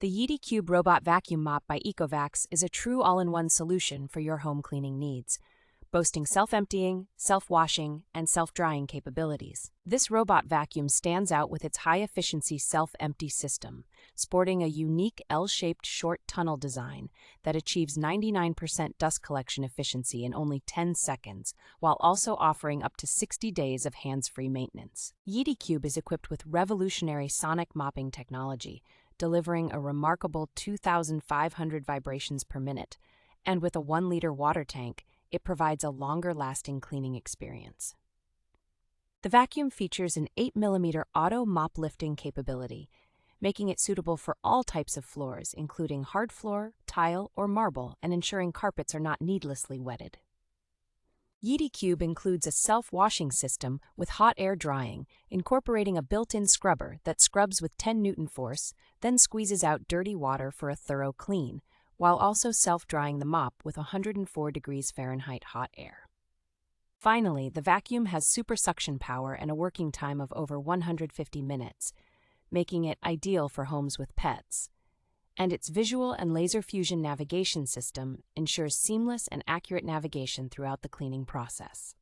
The Yeedi Cube Robot Vacuum Mop by ECOVACS is a true all-in-one solution for your home cleaning needs, boasting self-emptying, self-washing, and self-drying capabilities. This robot vacuum stands out with its high-efficiency self-empty system, sporting a unique L-shaped short tunnel design that achieves 99% dust collection efficiency in only 10 seconds, while also offering up to 60 days of hands-free maintenance. Yeedi Cube is equipped with revolutionary sonic mopping technology, delivering a remarkable 2,500 vibrations per minute, and with a 1-liter water tank, it provides a longer-lasting cleaning experience. The vacuum features an 8mm auto mop-lifting capability, making it suitable for all types of floors, including hard floor, tile, or marble, and ensuring carpets are not needlessly wetted. Yeedi Cube includes a self-washing system with hot air drying, incorporating a built-in scrubber that scrubs with 10 Newton force, then squeezes out dirty water for a thorough clean, while also self-drying the mop with 104 degrees Fahrenheit hot air. Finally, the vacuum has super suction power and a working time of over 150 minutes, making it ideal for homes with pets. And its visual and laser fusion navigation system ensures seamless and accurate navigation throughout the cleaning process.